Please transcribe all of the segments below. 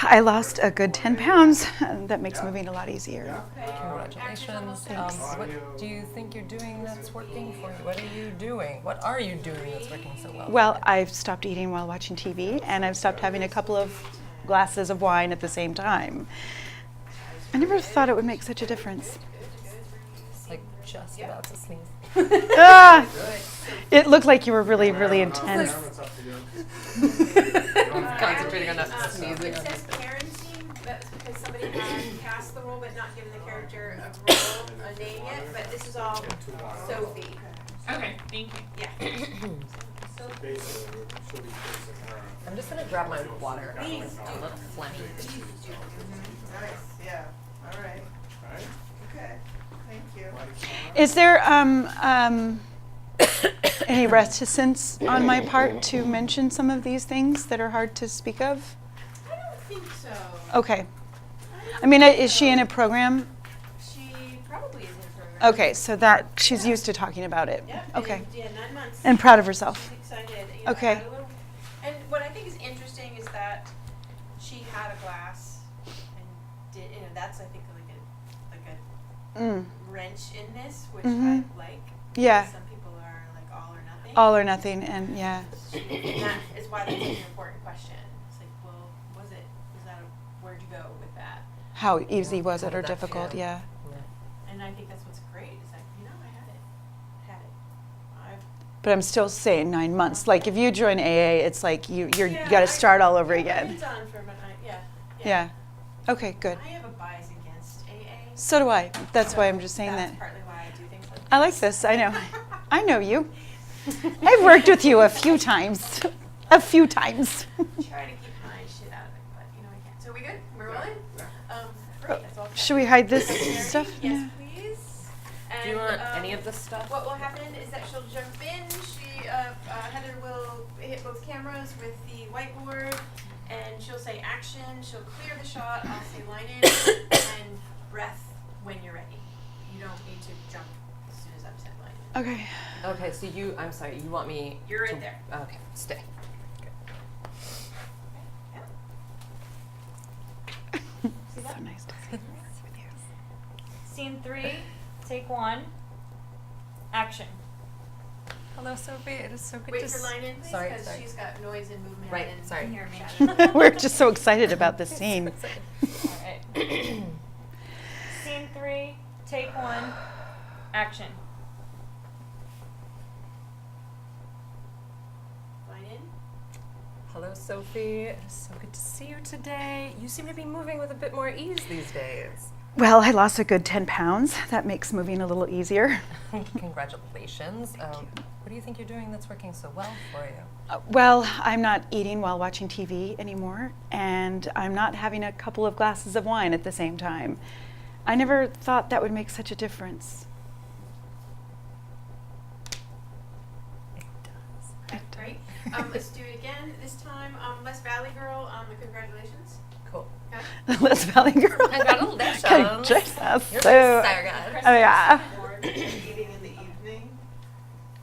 I lost a good 10 pounds. That makes moving a lot easier. Congratulations. Thanks. What do you think you're doing that's working for you? What are you doing? What are you doing that's working so well? Well, I've stopped eating while watching TV, and I've stopped having a couple of glasses of wine at the same time. I never thought it would make such a difference. Like just about to sneeze. Ah! It looked like you were really, really intense. Concentrating on not sneezing. It says parenting, that's because somebody had cast the role but not given the character a role, a name yet, but this is all Sophie. Okay, thank you. Yeah. I'm just gonna grab my water. I look phlegmy. Nice, yeah, all right. Okay, thank you. Is there any reticence on my part to mention some of these things that are hard to speak of? I don't think so. Okay. I mean, is she in a program? She probably is in a program. Okay, so that she's used to talking about it. Yep. Okay. And, yeah, 9 months. And proud of herself. She's excited. You know, Okay. I had a little- and what I think is interesting is that she had a glass and did, you know, that's I think like a Mm. wrench in this, which Mhm. I like. Yeah. Some people are like all or nothing. All or nothing, and yeah. And that is why that's such an important question. It's like, well, was that where'd you go with that? How easy was it or That difficult? can- Yeah. And I think that's what's great. Is like, you know, I had it. But I'm still saying 9 months. Like if you join AA, it's like you Yeah, got to I- start all over I've again. been done for a minute. Yeah. Yeah. Okay, good. I have a bias against AA. So do I. That's why I'm just saying That's that. partly why I do things like I like this. I know. I know you. I've worked with you a few times. A few times. Try to keep my shit out of it, but you know I can't. So we good? We're rolling? Great. That's all. Should we hide this Mary, stuff? Yes, please. And, Do you want any of this stuff? What will happen is that she'll jump in. Heather will hit both cameras with the whiteboard, and she'll say action. She'll clear the shot. I'll say line in and breath when you're ready. You don't need to jump as soon as I've said line in. Okay. Okay, so I'm sorry, you want me You're right to- there. Okay, stay. So nice to see you. With you. Scene 3, take 1, action. Hello, Sophie. It is so good Wait to for line in, please, Sorry, because sorry. she's got noise and movement Right, and sorry. hair shadow. We're just so excited about this scene. Alright. Scene 3, take 1, action. Line in. Hello, Sophie. It is so good to see you today. You seem to be moving with a bit more ease these days. Well, I lost a good 10 pounds. That makes moving a little easier. Congratulations. What do you think you're doing that's working so well for you? Well, I'm not eating while watching TV anymore, and I'm not having a couple of glasses of wine at the same time. I never thought that would make such a difference. It does. Okay, great. Let's do it again. This time, Les Valley Girl on the congratulations. Cool. Okay. Les Valley Girl. Congratulations. Congratulations. You're So, so good. oh yeah. Eating in the evening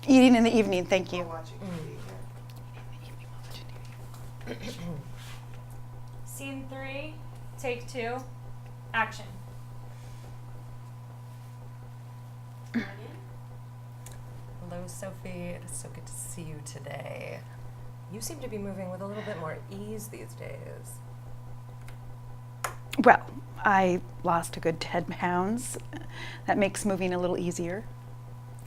Eating in the evening, thank you. or watching TV. Scene 3, take 2, action. Line in. Hello, Sophie. It is so good to see you today. You seem to be moving with a little bit more ease these days. Well, I lost a good 10 pounds. That makes moving a little easier.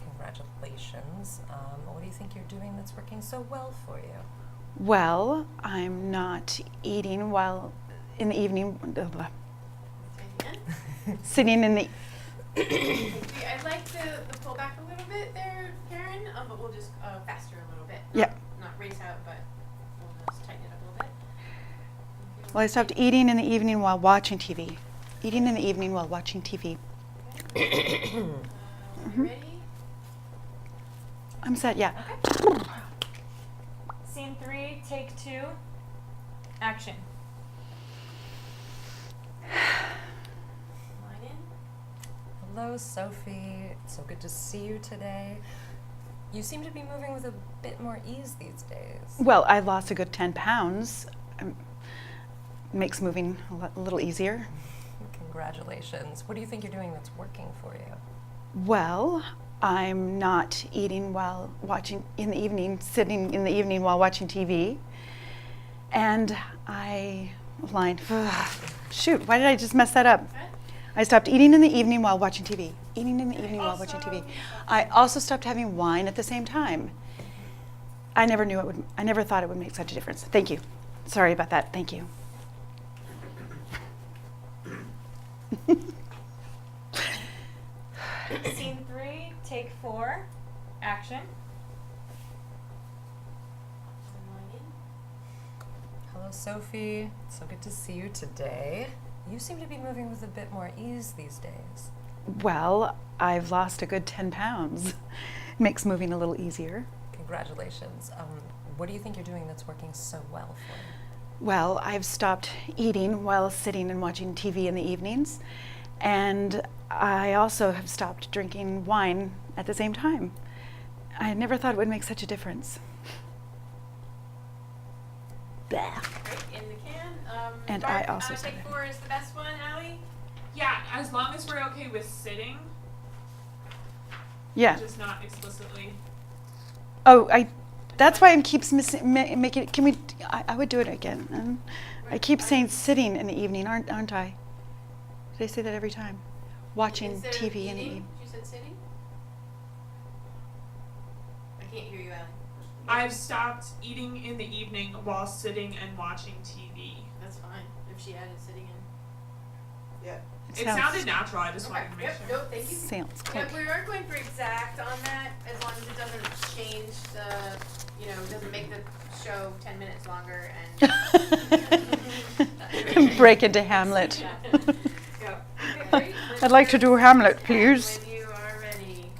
Congratulations. What do you think you're doing that's working so well for you? Well, I'm not eating while in the evening, Say it again. sitting in the, I'd like the pull back a little bit there, Karen, but we'll just faster a little bit. Yep. Not race out, but we'll just tighten it up a little bit. well, I stopped eating in the evening while watching TV. Eating in the evening while watching TV. You ready? I'm set, yeah. Scene 3, take 2, action. Line in. Hello, Sophie. It's so good to see you today. You seem to be moving with a bit more ease these days. Well, I lost a good 10 pounds. makes moving a little easier. Congratulations. What do you think you're doing that's working for you? Well, I'm not eating while watching in the evening, sitting in the evening while watching TV. And shoot, why did I just mess that up? I stopped eating in the evening while watching TV. Eating in the evening while watching TV. I also stopped having wine at the same time. I never thought it would make such a difference. Thank you. Sorry about that. Thank you. Scene 3, take 4, action. Hello, Sophie. So good to see you today. You seem to be moving with a bit more ease these days. Well, I've lost a good 10 pounds. Makes moving a little easier. Congratulations. What do you think you're doing that's working so well for you? Well, I've stopped eating while sitting and watching TV in the evenings. And I also have stopped drinking wine at the same time. I never thought it would make such a difference. Blech. Great, in the can. And Barb, I also take started. 4 is the best one, Allie? Yeah, as long as we're okay with sitting, Yeah. just not explicitly. Oh, that's why I keeps making it. Can we? I would do it again. I keep saying sitting in the evening, aren't I? Did I say that every time? Watching Instead of TV in the eating, evening. you said sitting? I can't hear you, Allie. I've stopped eating in the evening while sitting and watching TV. That's fine, if she added sitting in. Yeah. It sounded natural, I just wanted to make Yep, sure. nope, thank you. Sounds Yeah, quick. we aren't going for exact on that, as long as it doesn't change it doesn't make the show 10 minutes longer and. Break into Hamlet. Yeah. Go. Okay, great. I'd like to do Hamlet, please. When you are ready.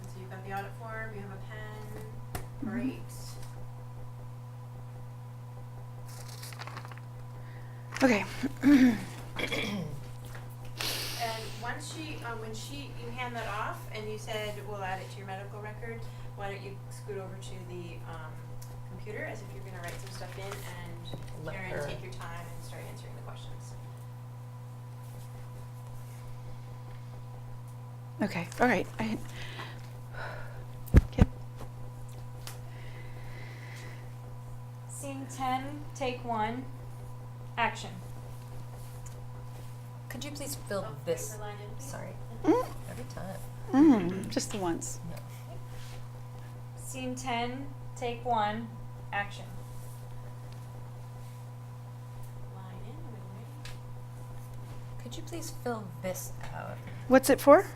So you've got the audit form, you have a pen, great. Okay. And once you hand that off, and you said we'll add it to your medical record, why don't you scoot over to the computer as if you're going to write some stuff in, and Let Karen, her- take your time and start answering the questions. Okay. All right. Okay. Scene 10, take 1, action. Could you please fill Oh, this? paper line in, please. Sorry. Mm. Every time. Just the once. No. Scene 10, take 1, action. Line in, when ready. Could you please fill this out? What's it for?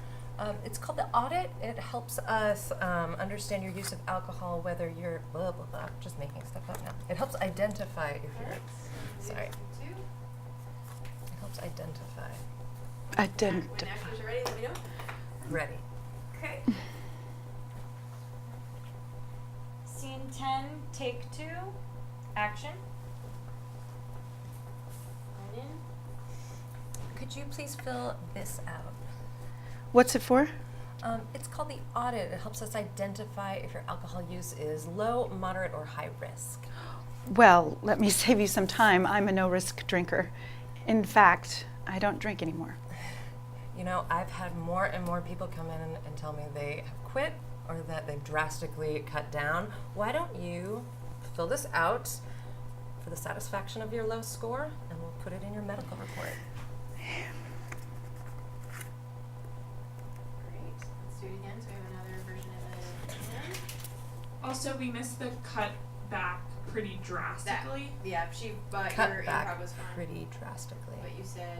It's called the audit. It helps us understand your use of alcohol, whether you're blah, blah, blah. Just making stuff up now. It helps identify if you're, Alright, so sorry. two. It helps identify. I When didn't. actors are ready, let me know. Ready. Okay. Scene 10, take 2, action. Line in. Could you please fill this out? What's it for? It's called the audit. It helps us identify if your alcohol use is low, moderate, or high risk. Well, let me save you some time. I'm a no-risk drinker. In fact, I don't drink anymore. You know, I've had more and more people come in and tell me they have quit or that they've drastically cut down. Why don't you fill this out for the satisfaction of your low score, and we'll put it in your medical report. Great. Let's do it again. So we have another version of the plan. Also, we missed the cut back pretty drastically. Yeah, but Cut your back improv was fine. pretty drastically. But you said,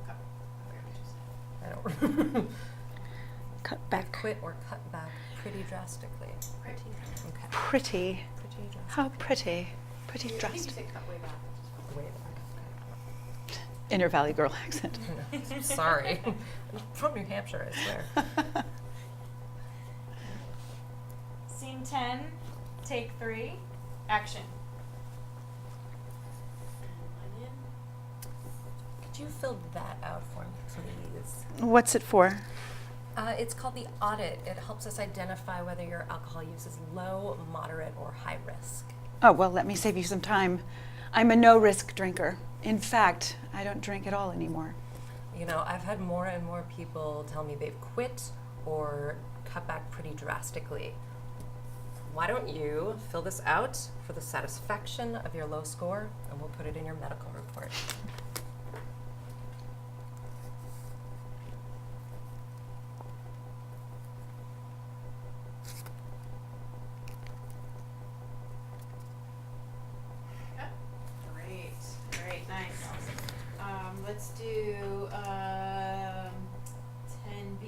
cut. I forget what you said. I don't. Cut back. Quit or cut back pretty drastically. Pretty. Okay. Pretty. Pretty drastic. How pretty. Pretty I think you drastic. said cut way back. Which is fine. Way back. Inner Valley girl accent. Okay. No, sorry. I'm from New Hampshire, I swear. Scene 10, take 3, action. Line in. Could you fill that out for me, please? What's it for? It's called the audit. It helps us identify whether your alcohol use is low, moderate, or high risk. Oh, well, let me save you some time. I'm a no-risk drinker. In fact, I don't drink at all anymore. You know, I've had more and more people tell me they've quit or cut back pretty drastically. Why don't you fill this out for the satisfaction of your low score, and we'll put it in your medical report. Okay. Great, nice. Let's do 10B.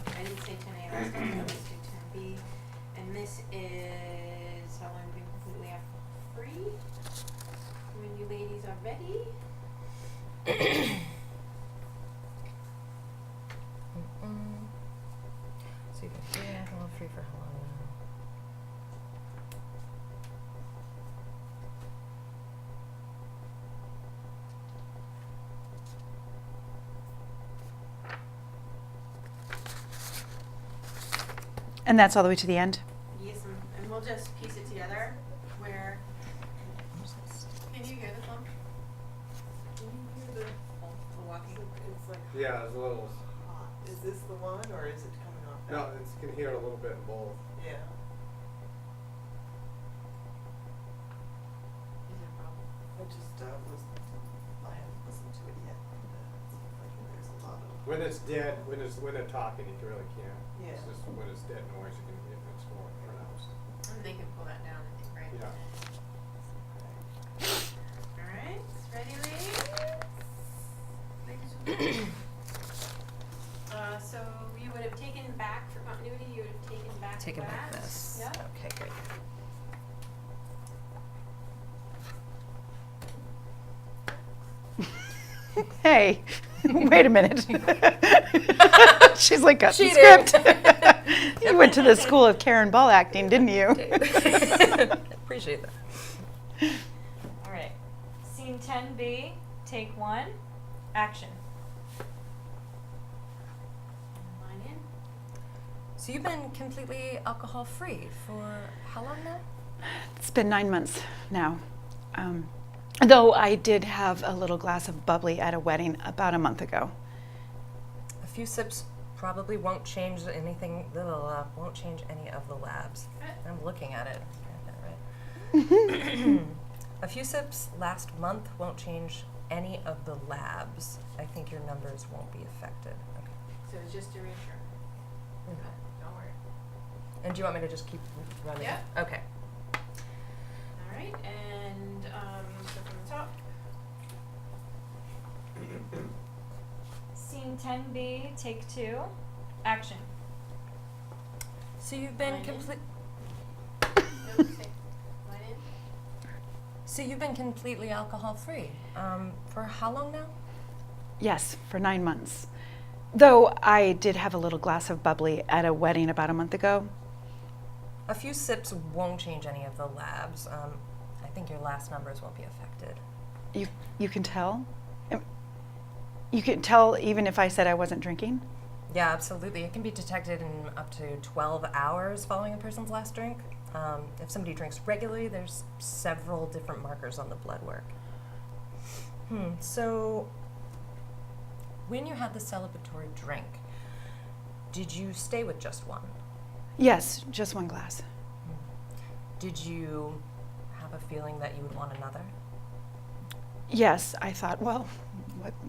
I didn't say 10A last time, so let's do 10B. And this is how long we've been completely free. When you ladies are ready. So you've been free, alcohol free for how long now? And that's all the way to the end? Yes, and we'll just piece it together. Where can you hear the thump? Can you hear the walking? It's like Yeah, it's a little. hot. Is this the one or is it coming off? No, it's, you can hear it a little bit in both. Yeah. Is there a problem? I just I haven't listened to it yet. It seems like there's a lot of. When it's dead, when they're talking, you really can't. Yeah. It's just when it's dead noise, you can hear it's more pronounced. And they can pull that down, I think, right? Yeah. Alright, ready, ladies? So you would have taken back, for continuity, you would have taken back Taking back that. this. Yep. Okay, great. Hey, wait a minute. She's like, got the Cheating. script. You went to the school of Karen Ball acting, didn't you? Appreciate that. All right. Scene 10B, take 1, action. Line in. So you've been completely alcohol free for how long now? It's been 9 months now. Though I did have a little glass of bubbly at a wedding about a month ago. A few sips probably won't change anything. Won't change any of the labs. I'm looking at it. I got that right. A few sips last month won't change any of the labs. I think your numbers won't be affected. Okay. So it's just to reassure. Okay. Don't worry. And do you want me to just keep running? Yeah. Okay. Alright, and so from the top. Scene 10B, take 2, action. So you've been Line in. complete. No, say, line in. So you've been completely alcohol free. For how long now? Yes, for 9 months. Though I did have a little glass of bubbly at a wedding about a month ago. A few sips won't change any of the labs. I think your last numbers won't be affected. You can tell? You can tell even if I said I wasn't drinking? Yeah, absolutely. It can be detected in up to 12 hours following a person's last drink. If somebody drinks regularly, there's several different markers on the blood work. So, when you had the celebratory drink, did you stay with just one? Yes, just 1 glass. Did you have a feeling that you would want another? Yes, I thought, well,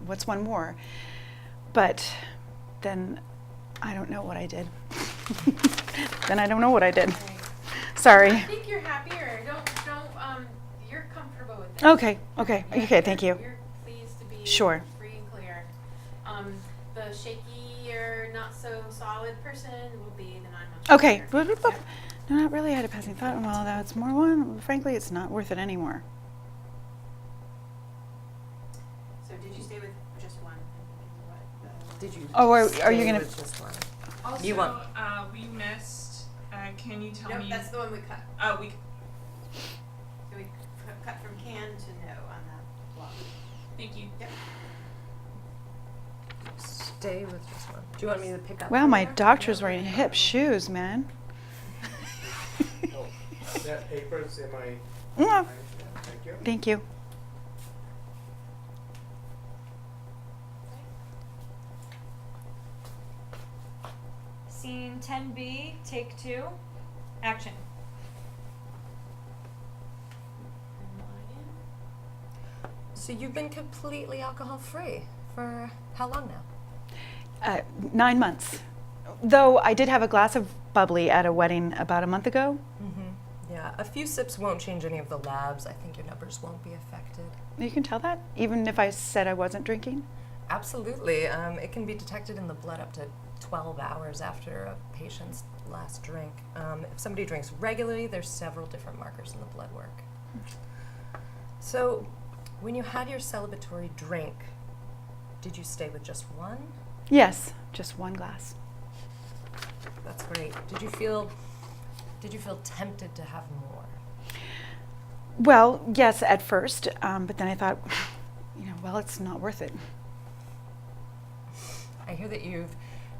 what's one more? But then I don't know what I did. Then I don't know what I did. I Sorry. think you're happier. You're comfortable with that. Okay, Yeah, thank you. You're pleased to be Sure. free and clear. The shaky or not so solid person will be the 9 months. Okay. later. Yeah. No, not really. I had a passing thought. Well, that's more one. Frankly, it's not worth it anymore. So did you stay with just one? Did you? Oh, are stay you gonna- with just one? Also, You won. We missed. Can you tell Nope, me? that's the one we cut. We. So we cut from can to no on that block. Thank you. Yep. Stay with just one. you want me to pick up? Wow, from my there? doctor's wearing hip shoes, man. Oh, that paper's in my. Mm, Thank you. Thank you. Scene 10B, take 2, action. So you've been completely alcohol free for how long now? 9 months. Though I did have a glass of bubbly at a wedding about a month ago. Yeah, a few sips won't change any of the labs. I think your numbers won't be affected. You can tell that, even if I said I wasn't drinking. Absolutely. It can be detected in the blood up to 12 hours after a patient's last drink. If somebody drinks regularly, there's several different markers in the blood work. So, when you had your celebratory drink, did you stay with just one? Yes, just one glass. That's great. Did you feel tempted to have more? Well, yes, at first, but then I thought, well, it's not worth it. I hear that you've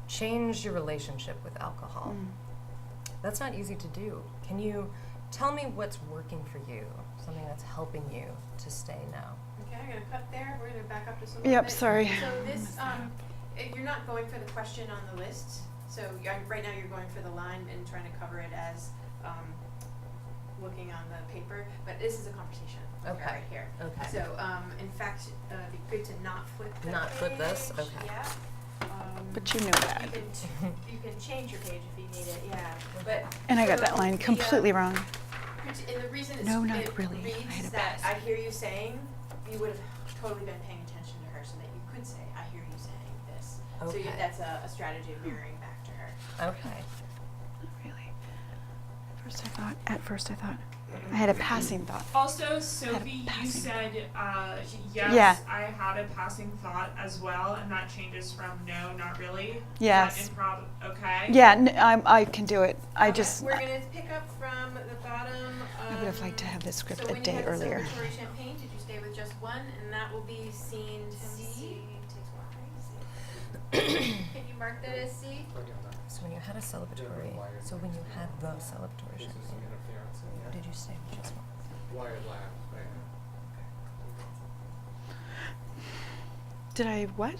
changed your relationship with alcohol. That's not easy to do. Can you tell me what's working for you? Something that's helping you to stay now? Okay, I'm gonna cut there. We're gonna back up just a little Yep, bit. sorry. So this, you're not going for the question on the list. So right now you're going for the line and trying to cover it as looking on the paper. But this is a conversation. Okay. Right here. Okay. So in fact, it'd be good to not flip the Not flip this? page. Okay. Yeah. But you know that. You can change your page if you need it. Yeah. But And I got so that line the, completely wrong. And the reason it's, No, not it really. reads I had a that pass. I hear you saying, you would have totally been paying attention to her so that you could say, I hear you saying this. So Okay. that's a strategy of mirroring back to her. Okay. Not really. At first I thought, I had a passing thought. Also, Sophie, you passing said yes. Yeah. I had a passing thought as well, and that changes from no, not really. Yes. Is that improv okay? Yeah, I can do it. I Okay, just, We're gonna pick up from the bottom. I would have liked to have this script so a when day you had earlier. The celebratory champagne, did you stay with just one? And that will be scene C. Can you mark that as C? So when you had a celebratory, so when you had the celebratory This is some champagne, interference in did you stay with just one? wired lab, right? Did I what?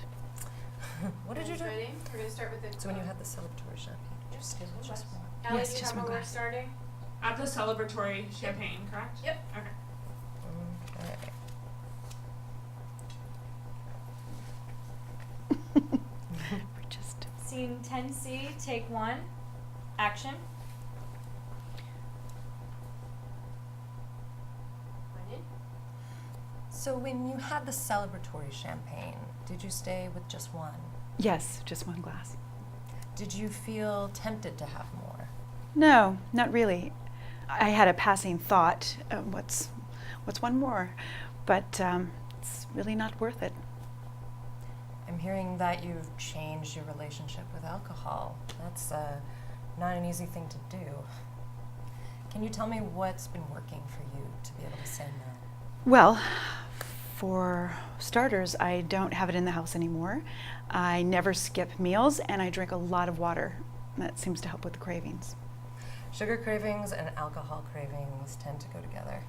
What did you do? Ready? We're gonna start with the. So when you had the celebratory champagne, did you stay with just one? Allie, Yes, do you just have one when we're glass. starting? At the celebratory champagne, correct? Yep. Okay. Okay. We're just, Scene 10C, take 1, action. Line in. So when you had the celebratory champagne, did you stay with just one? yes, just one glass. Did you feel tempted to have more? No, not really. I had a passing thought, what's one more? But it's really not worth it. I'm hearing that you've changed your relationship with alcohol. That's not an easy thing to do. Can you tell me what's been working for you to be able to say no? Well, for starters, I don't have it in the house anymore. I never skip meals, and I drink a lot of water. That seems to help with the cravings. Sugar cravings and alcohol cravings tend to go together.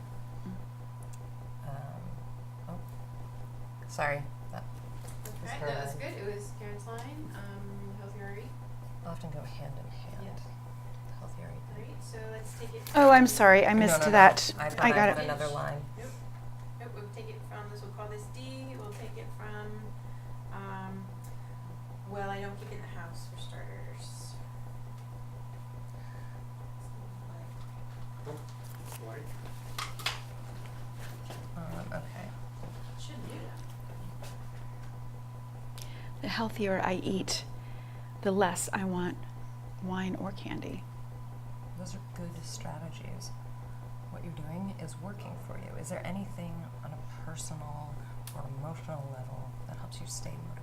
Oh, sorry. That was Okay, her that was line. good. It was Karen's line. Healthier eat. Often go hand in hand. Yes. Healthier eating. Great. So let's take it. Oh, I'm from- sorry, I No, missed no, no. that. I thought I got had it. another line. Nope. Nope. We'll take it from this. We'll call this D. We'll take it from. Well, I don't keep it in the house for starters. White. Okay. Should do that. The healthier I eat, the less I want wine or candy. Those are good strategies. What you're doing is working for you. Is there anything on a personal or emotional level that helps you stay motivated?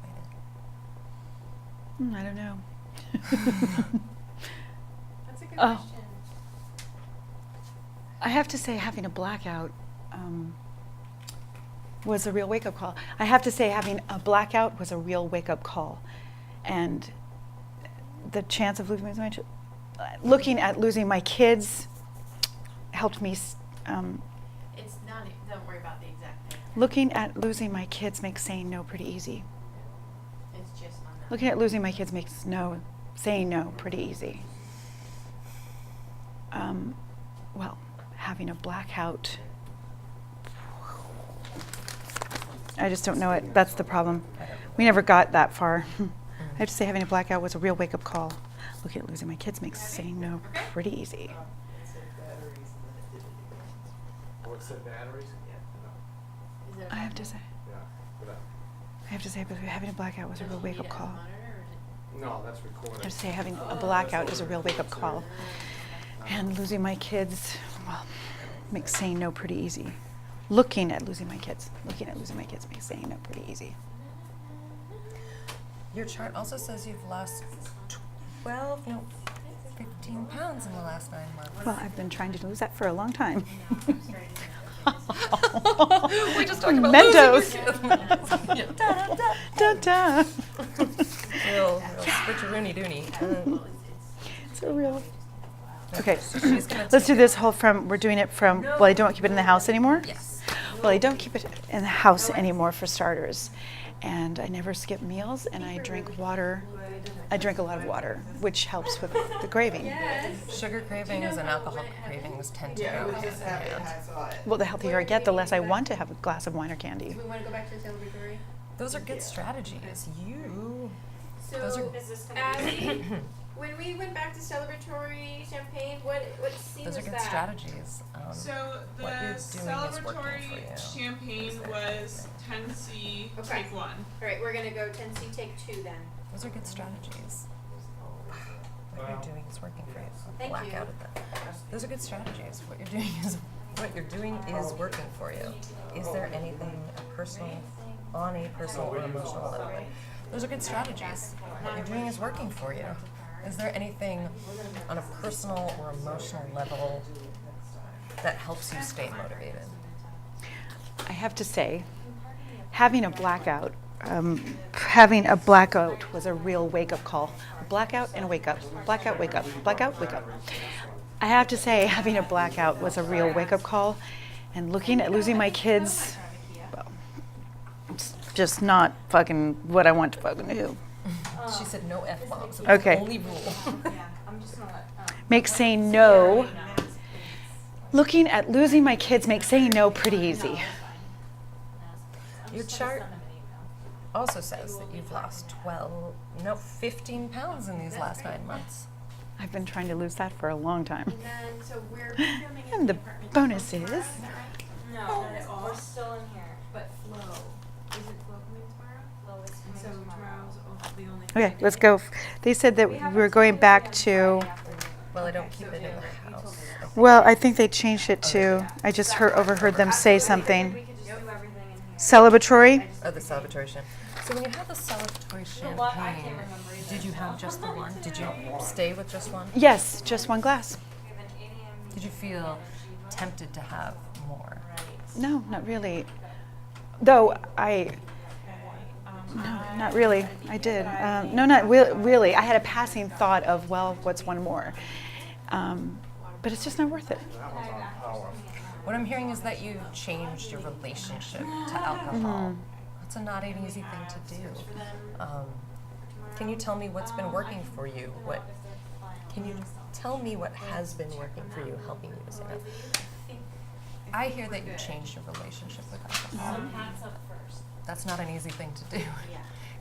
I don't know. That's a good Oh. question. I have to say, having a blackout was a real wake-up call. I have to say, having a blackout was a real wake-up call. And the chance of losing my looking at losing my kids helped me. It's not, don't worry about the exact thing. Looking at losing my kids makes saying no pretty easy. It's just on that. Looking at losing my kids makes saying no pretty easy. Well, having a blackout, I just don't know it. That's the problem. We never got that far. I have to say having a blackout was a real wake-up call. Looking at losing my kids makes saying no pretty easy. It said batteries and then it did it again. What's the batteries? Is there I have to say, Yeah, but, but having a blackout was a real wake-up call. no, that's I recorded. have to say having a blackout is a real wake-up call. And losing my kids, well, makes saying no pretty easy. Looking at losing my kids makes saying no pretty easy. Your chart also says you've lost 15 pounds in the last 9 months. Well, I've been trying to lose that for a long time. We just talked about Mentos. losing Da da. real switcheroony doony. It's a real. Okay, She's gonna let's do take this whole from. We're doing it from. Well, I don't keep it in the house anymore. Yes. Well, I don't keep it in the house anymore for starters, and I never skip meals, and I drink water. I drink a lot of water, which helps with the craving. Sugar cravings and alcohol cravings tend to Yeah, go it was just hand in happening. hand. I saw it. Well, the healthier I get, the less I want to have a glass of wine or candy. Do we want to go back to the celebratory? Those are good strategies. Those So, are- Is this gonna be? Abby, when we went back to celebratory champagne, what scene Those are was good that? strategies. So the what you're doing is working celebratory for you. champagne was 10C, Okay. take 1. All right, we're gonna go 10C take 2 then. Those are good strategies. What you're doing is working for you. Thank Black you. out at that. Those are good strategies. What you're doing is working for you. Is there anything on a personal or emotional level? Those are good strategies. What you're doing is working for you. Is there anything on a personal or emotional level that helps you stay motivated? I have to say, having a blackout was a real wake-up call. A blackout and a wake-up. Blackout, wake up. Blackout, wake up. I have to say, having a blackout was a real wake-up call, and looking at losing my kids, well, it's just not fucking what I want to fucking do. She said no F-bombs. It was Okay. the only rule. I'm just gonna let. Makes saying no. Looking at losing my kids makes saying no pretty easy. Your chart also says that you've lost 15 pounds in these last 9 months. I've been trying to lose that for a long time. And then, so we're filming in And the apartment bonus tomorrow, is, that right? No, we're still in here. But Flo, is it Flo coming tomorrow? Flo is And coming so tomorrow. tomorrow's the only. okay, let's go. They said that we're going back to, Well, I don't keep it in the house. well, I think they changed it to, I just overheard them say something. We could just do everything in here. Celebratory? Oh, the celebratory champagne. So when you had the celebratory What? I can't champagne, remember either. did you have just the one? Did you stay with just one? Yes, just one glass. We have an 8 a.m. Did you feel tempted to have more? No, not really. Though no, not really. I did. No, not really. I had a passing thought of, well, what's one more? But it's just not worth it. That was on power. What I'm hearing is that you changed your relationship to alcohol. That's a not an easy thing to do. Can you tell me what's been working for you? Can you tell me what has been working for you, helping you to say no? I hear that you changed your relationship with alcohol. Hats up first. That's not an easy thing to do.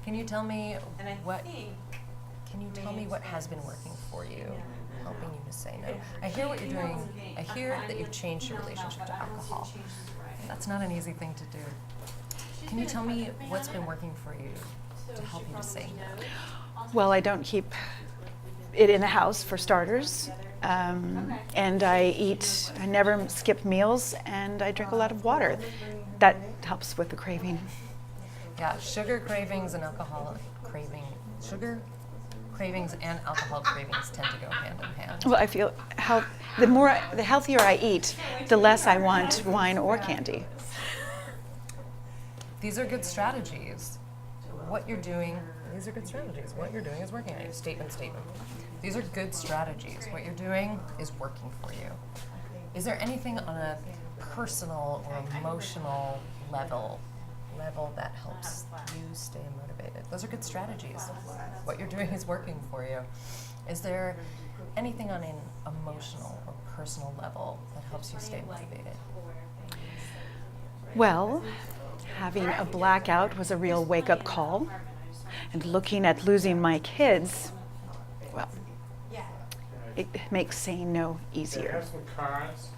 Can you tell me And I what? think Can you tell me what has been working for you, helping you to say no? I hear what you're doing. I hear that you've changed your relationship to alcohol. That's not an easy thing to do. Can you tell me what's been working for you to help you to say no? Well, I don't keep it in the house for starters. And I never skip meals, and I drink a lot of water. That helps with the craving. Yeah, sugar cravings and alcohol cravings tend to go hand in hand. Well, I feel the healthier I eat, the less I want wine or candy. These are good strategies. What you're doing These are good strategies. What you're doing is working. Statement, statement. These are good strategies. What you're doing is working for you. Is there anything on a personal or emotional level that helps you stay motivated? Those are good strategies. What you're doing is working for you. Is there anything on an emotional or personal level that helps you stay motivated? Well, having a blackout was a real wake-up call. And looking at losing my kids, well, it makes saying no They easier. have some cards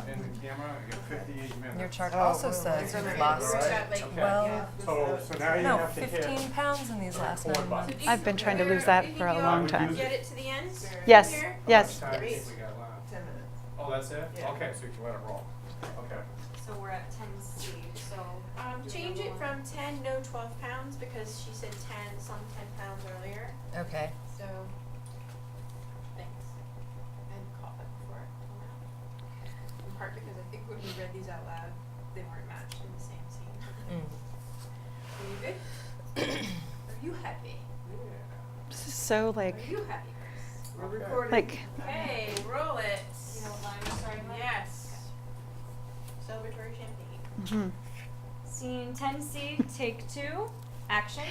in the camera. You get 58 minutes. Your chart also says you've lost Okay. 12, So now you no, have to hit 15 pounds in these last 9 months. I've been trying to lose that for a long time. Get it to the end? Yes, Here? yes. How much time do you think we got left? 10 minutes. Oh, that's it? Yeah. Okay, so you can let it roll. Okay. So we're at 10C. So Change it from 10, no 12 pounds, because she said 10, some 10 pounds earlier. Okay. So, thanks. And caught that before it came out. In part because I think when we read these out loud, they weren't matched in the same scene. Are you good? Are you happy? This is so like, Are you happy, Chris? We're recording. like, Okay, roll it. you know what line we're starting with? Yes. Celebratory champagne. mhm. Scene 10C, take 2, action.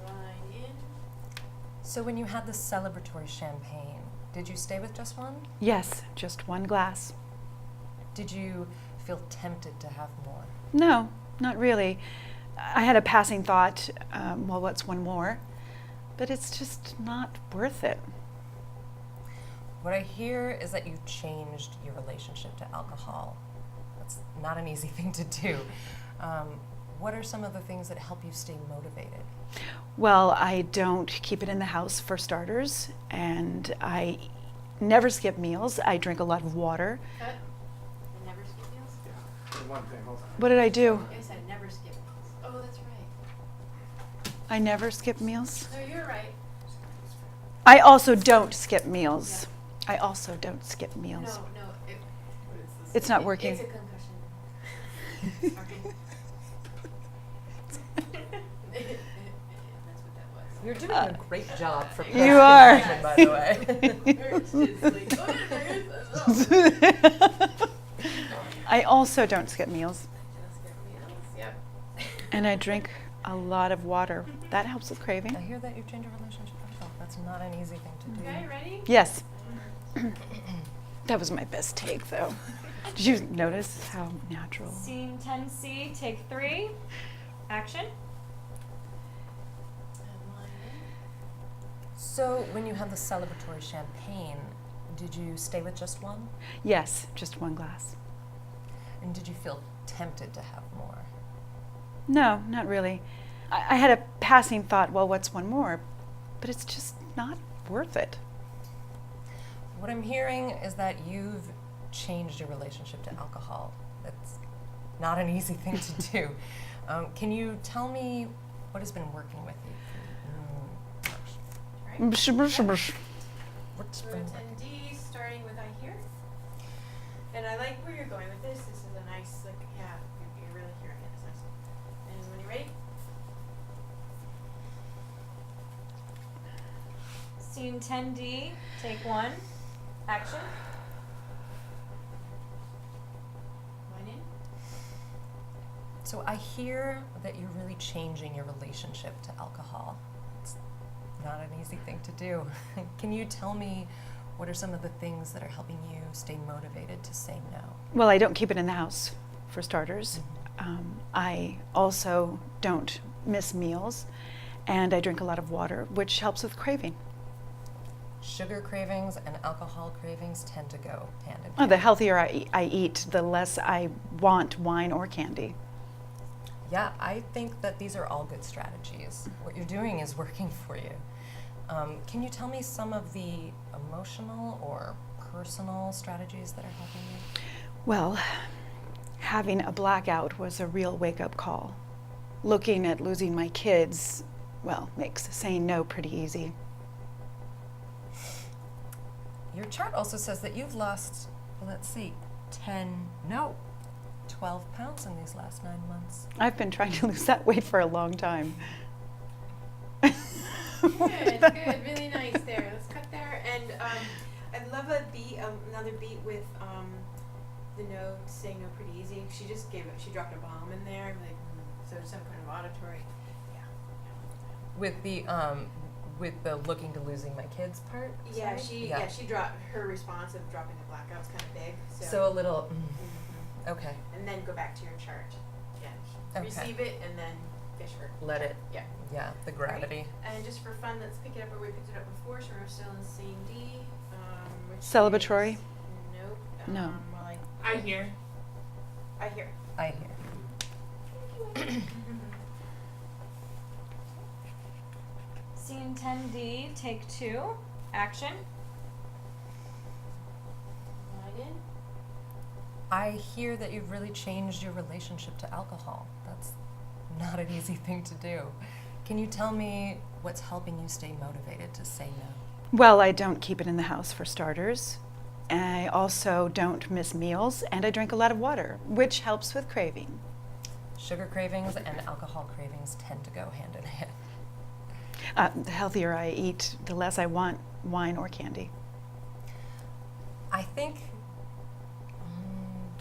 Line in. So when you had the celebratory champagne, did you stay with just one? Yes, just one glass. Did you feel tempted to have more? No, not really. I had a passing thought, well, what's one more? But it's just not worth it. What I hear is that you changed your relationship to alcohol. That's not an easy thing to do. What are some of the things that help you stay motivated? Well, I don't keep it in the house for starters, and I never skip meals. I drink a lot of water. Cut. I never skip meals. Yeah. And one thing, hold on. What did I do? Yes, I never skip meals. Oh, that's right. I never skip meals. No, you're right. I also don't skip meals. I also don't skip No, meals. no, it, But it's the It's not same. working. it's a concussion. Sorry. That's what that was. You're doing a great job for You are. by the way. It's like, oh, yeah, there is. I also don't skip meals, Don't skip meals. Yep. and I drink a lot of water. That helps with craving. I hear that you've changed your relationship to alcohol. That's not an easy thing to do. Okay, ready? Yes. That was my best take, though. Did you notice how natural? Scene 10C, take 3, action. And line in. So when you had the celebratory champagne, did you stay with just one? Yes, just one glass. And did you feel tempted to have more? No, not really. I had a passing thought, well, what's one more? But it's just not worth it. What I'm hearing is that you've changed your relationship to alcohol. That's not an easy thing to do. Can you tell me what has been working with you? Right? Bsh, bsh, bsh. What's So been it's working? ND, starting with I hear. And I like where you're going with this. This is a nice, like, yeah, you're really hearing it. It's nice. And when you're ready, Scene 10D, take 1, action. line in. So I hear that you're really changing your relationship to alcohol. It's not an easy thing to do. Can you tell me what are some of the things that are helping you stay motivated to say no? Well, I don't keep it in the house, for starters. I also don't miss meals, and I drink a lot of water, which helps with craving. Sugar cravings and alcohol cravings tend to go hand in Oh, hand. the healthier I eat, the less I want wine or candy. Yeah, I think that these are all good strategies. What you're doing is working for you. Can you tell me some of the emotional or personal strategies that are helping you? Well, having a blackout was a real wake-up call. Looking at losing my kids, well, makes saying no pretty easy. Your chart also says that you've lost, well, let's see, 12 pounds in these last 9 months. I've been trying to lose that weight for a long time. Good, good, really nice there. Let's cut there, and I'd love a beat, another beat with the note saying no pretty easy. She just she dropped a bomb in there, like so some kind of auditory. With the looking to losing my kids part. Yeah, sorry? she dropped her response of dropping a blackout's kind of big. So a little. Mhm. Okay. And then go back to your chart. Yeah. Okay. Receive it and then fish for. Let it. Yeah. Yeah. The gravity. And just for fun, let's pick it up where we picked it up before, so we're still in the same D. Which Celebratory? is- Nope. No. Well, I hear. I hear. I hear. Scene 10D, take 2, action. Line in. I hear that you've really changed your relationship to alcohol. That's not an easy thing to do. Can you tell me what's helping you stay motivated to say no? Well, I don't keep it in the house for starters. I also don't miss meals, and I drink a lot of water, which helps with craving. Sugar cravings and alcohol cravings tend to go hand in hand. The healthier I eat, the less I want wine or candy. I think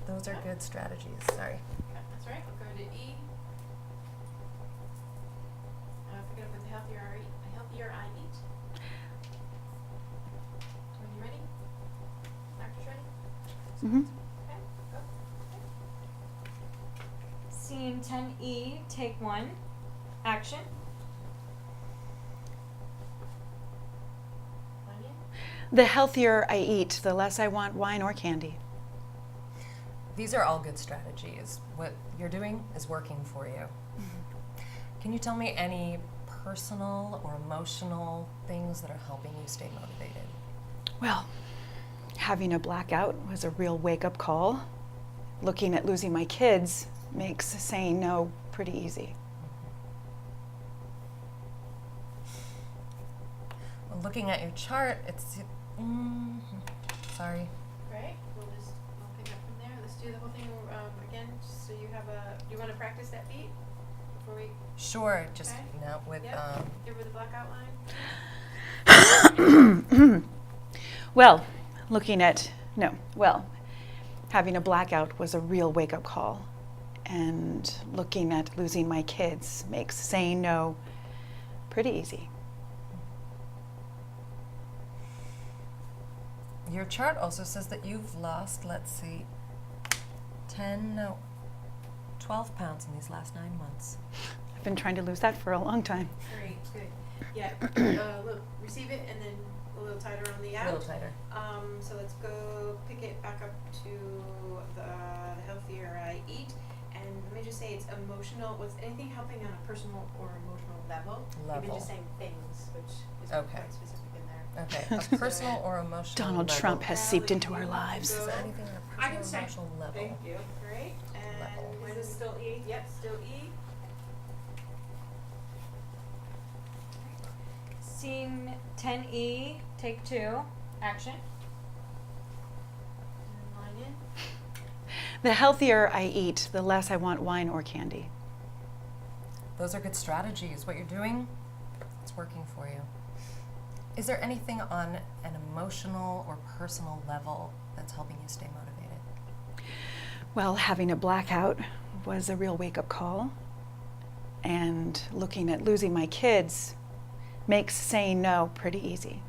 those are good strategies. Sorry. Okay, that's right. We'll go to E. Pick it up with the healthier I eat. When you ready? Actors ready? Mm-hmm. Okay, go. Scene 10E, take 1, action. Line in. The healthier I eat, the less I want wine or candy. These are all good strategies. What you're doing is working for you. Can you tell me any personal or emotional things that are helping you stay motivated? Well, having a blackout was a real wake-up call. Looking at losing my kids makes saying no pretty easy. Well, looking at your chart, it's sorry. Right. We'll pick up from there. Let's do the whole thing again, just so you have a. Do you want to practice that beat before we Sure, just Okay. with Yep. Give her the blackout line? Well, having a blackout was a real wake-up call. And looking at losing my kids makes saying no pretty easy. Your chart also says that you've lost, let's see, 12 pounds in these last 9 months. I've been trying to lose that for a long time. Great. Good. Yeah. Look, receive it and then a little tighter on the out. A little tighter. So let's go pick it back up to the healthier I eat. And let me just say it's emotional. Was anything helping on a personal or emotional level? You've been Level. just saying things, which is Okay. quite specific in there. Okay, a personal or emotional Donald level. Trump has seeped into our Is lives. Is there anything on a I personal can or say. emotional level? Thank you. Great. And Level. when Is this still E? Yep, still E. Scene 10E, take 2, action. And line in. The healthier I eat, the less I want wine or candy. Those are good strategies. What you're doing, it's working for you. Is there anything on an emotional or personal level that's helping you stay motivated? Well, having a blackout was a real wake-up call. And looking at losing my kids makes saying no pretty easy.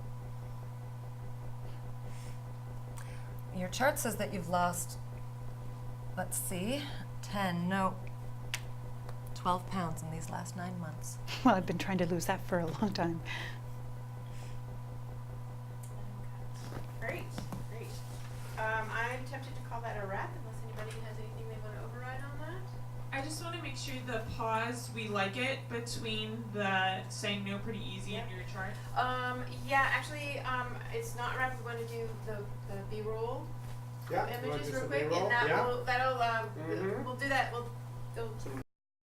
Your chart says that you've lost, let's see, 12 pounds in these last 9 months. Well, I've been trying to lose that for a long time. Great, great. I'm tempted to call that a wrap unless anybody has anything they want to override on that. I just want to make sure the pause, we like it between the saying no pretty easy Yep. in your chart. Yeah, actually, it's not a wrap. We want to do the B-roll Yeah, you wanna images do real some quick, B-roll? and Yeah. that'll Mhm. we'll do that. We'll Some